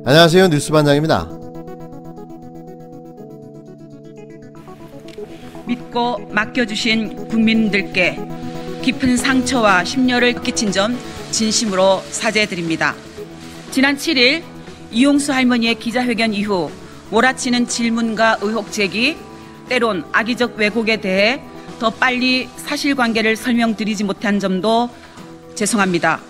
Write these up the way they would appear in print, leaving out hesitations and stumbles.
안녕하세요. 뉴스반장입니다. 믿고 맡겨주신 국민들께 깊은 상처와 심려를 끼친 점 진심으로 사죄드립니다. 지난 7일 이용수 할머니의 기자회견 이후 몰아치는 질문과 의혹 제기, 때론 악의적 왜곡에 대해 더 빨리 사실관계를 설명드리지 못한 점도 죄송합니다.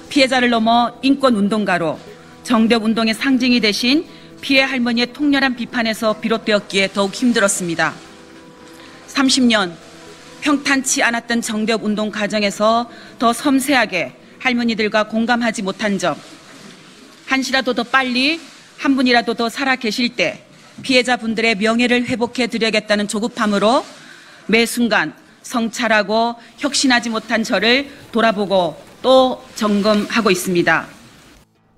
피해자를 넘어 인권운동가로 정대운동의 상징이 되신 피해 할머니의 통렬한 비판에서 비롯되었기에 더욱 힘들었습니다. 30년 평탄치 않았던 정대운동 과정에서 더 섬세하게 할머니들과 공감하지 못한 점, 한시라도 더 빨리 한 분이라도 더 살아 계실 때 피해자분들의 명예를 회복해 드려야겠다는 조급함으로 매 순간 성찰하고 혁신하지 못한 저를 돌아보고 또 점검하고 있습니다.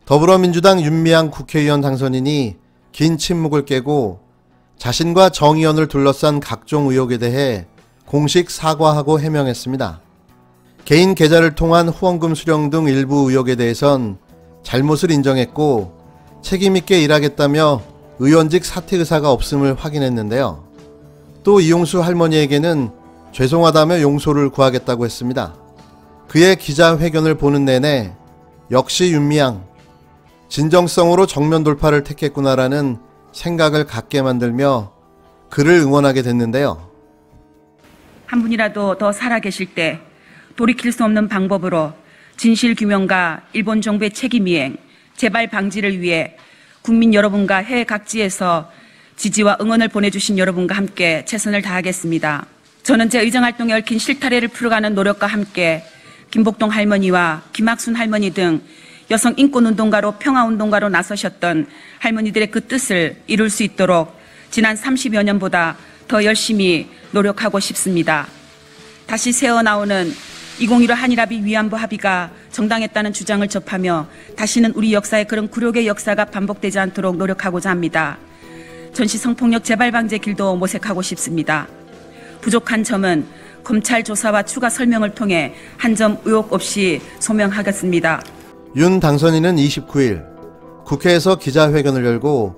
더불어민주당 윤미향 국회의원 당선인이 긴 침묵을 깨고 자신과 정 의원을 둘러싼 각종 의혹에 대해 공식 사과하고 해명했습니다. 개인 계좌를 통한 후원금 수령 등 일부 의혹에 대해선 잘못을 인정했고 책임있게 일하겠다며 의원직 사퇴 의사가 없음을 확인했는데요. 또 이용수 할머니에게는 죄송하다며 용서를 구하겠다고 했습니다. 그의 기자회견을 보는 내내 역시 윤미향, 진정성으로 정면 돌파를 택했구나라는 생각을 갖게 만들며 그를 응원하게 됐는데요. 한 분이라도 더 살아계실 때 돌이킬 수 없는 방법으로 진실규명과 일본 정부의 책임이행, 재발 방지를 위해 국민 여러분과 해외 각지에서 지지와 응원을 보내주신 여러분과 함께 최선을 다하겠습니다. 저는 제 의정활동에 얽힌 실타래를 풀어가는 노력과 함께 김복동 할머니와 김학순 할머니 등 여성 인권운동가로 평화운동가로 나서셨던 할머니들의 그 뜻을 이룰 수 있도록 지난 30여 년보다 더 열심히 노력하고 싶습니다. 다시 새어나오는 2015 한일합의 위안부 합의가 정당했다는 주장을 접하며 다시는 우리 역사에 그런 굴욕의 역사가 반복되지 않도록 노력하고자 합니다. 전시 성폭력 재발 방지의 길도 모색하고 싶습니다. 부족한 점은 검찰 조사와 추가 설명을 통해 한 점 의혹 없이 소명하겠습니다. 윤 당선인은 29일 국회에서 기자회견을 열고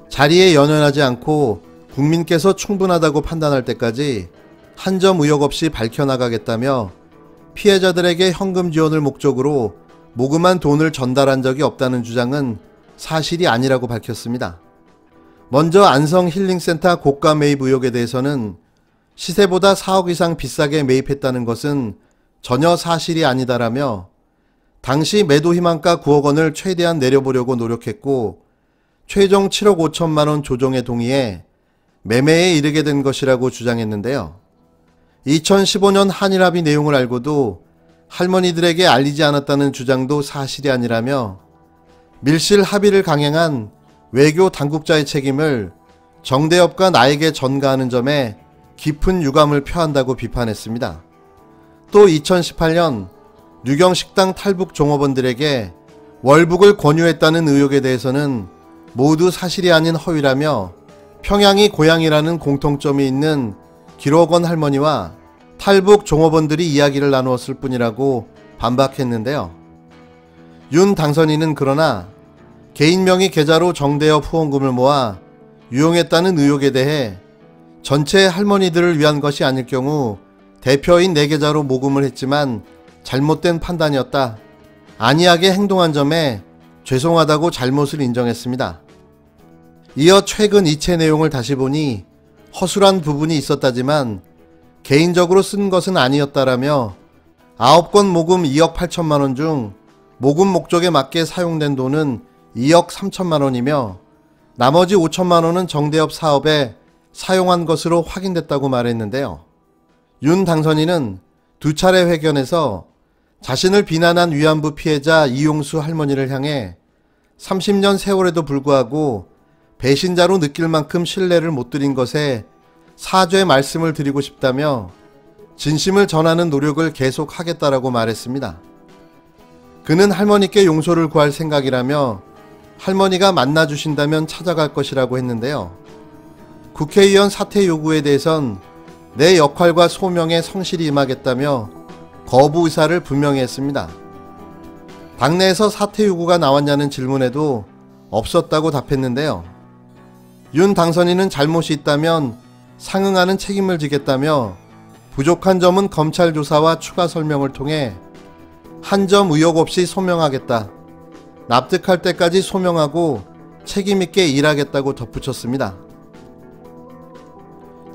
자리에 연연하지 않고 국민께서 충분하다고 판단할 때까지 한 점 의혹 없이 밝혀나가겠다며 피해자들에게 현금 지원을 목적으로 모금한 돈을 전달한 적이 없다는 주장은 사실이 아니라고 밝혔습니다. 먼저 안성 힐링센터 고가 매입 의혹에 대해서는 시세보다 4억 이상 비싸게 매입했다는 것은 전혀 사실이 아니다라며 당시 매도 희망가 9억 원을 최대한 내려보려고 노력했고 최종 7억 5천만 원 조정에 동의해 매매에 이르게 된 것이라고 주장했는데요. 2015년 한일합의 내용을 알고도 할머니들에게 알리지 않았다는 주장도 사실이 아니라며 밀실 합의를 강행한 외교 당국자의 책임을 정대협과 나에게 전가하는 점에 깊은 유감을 표한다고 비판했습니다. 또 2018년 유경식당 탈북 종업원들에게 월북을 권유했다는 의혹에 대해서는 모두 사실이 아닌 허위라며 평양이 고향이라는 공통점이 있는 기록원 할머니와 탈북 종업원들이 이야기를 나누었을 뿐이라고 반박했는데요. 윤 당선인은 그러나 개인 명의 계좌로 정대협 후원금을 모아 유용했다는 의혹에 대해 전체 할머니들을 위한 것이 아닐 경우 대표인 내 계좌로 모금을 했지만 잘못된 판단이었다. 안이하게 행동한 점에 죄송하다고 잘못을 인정했습니다. 이어 최근 이체 내용을 다시 보니 허술한 부분이 있었다지만 개인적으로 쓴 것은 아니었다라며 9건 모금 2억 8천만 원 중 모금 목적에 맞게 사용된 돈은 2억 3천만 원이며 나머지 5천만 원은 정대협 사업에 사용한 것으로 확인됐다고 말했는데요. 윤 당선인은 두 차례 회견에서 자신을 비난한 위안부 피해자 이용수 할머니를 향해 30년 세월에도 불구하고 배신자로 느낄 만큼 신뢰를 못 드린 것에 사죄 말씀을 드리고 싶다며 진심을 전하는 노력을 계속하겠다라고 말했습니다. 그는 할머니께 용서를 구할 생각이라며 할머니가 만나주신다면 찾아갈 것이라고 했는데요. 국회의원 사퇴 요구에 대해선 내 역할과 소명에 성실히 임하겠다며 거부 의사를 분명히 했습니다. 당내에서 사퇴 요구가 나왔냐는 질문에도 없었다고 답했는데요. 윤 당선인은 잘못이 있다면 상응하는 책임을 지겠다며 부족한 점은 검찰 조사와 추가 설명을 통해 한 점 의혹 없이 소명하겠다. 납득할 때까지 소명하고 책임있게 일하겠다고 덧붙였습니다.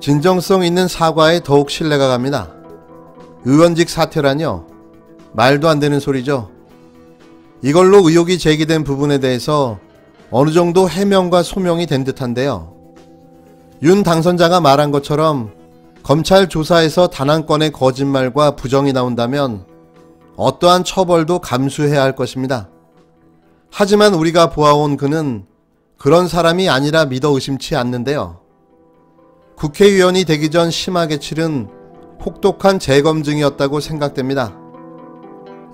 진정성 있는 사과에 더욱 신뢰가 갑니다. 의원직 사퇴라뇨? 말도 안 되는 소리죠. 이걸로 의혹이 제기된 부분에 대해서 어느 정도 해명과 소명이 된 듯한데요. 윤 당선자가 말한 것처럼 검찰 조사에서 단 한 건의 거짓말과 부정이 나온다면 어떠한 처벌도 감수해야 할 것입니다. 하지만 우리가 보아온 그는 그런 사람이 아니라 믿어 의심치 않는데요. 국회의원이 되기 전 심하게 치른 혹독한 재검증이었다고 생각됩니다.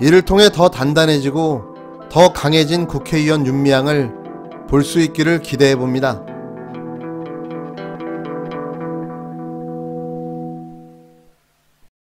이를 통해 더 단단해지고 더 강해진 국회의원 윤미향을 볼 수 있기를 기대해 봅니다.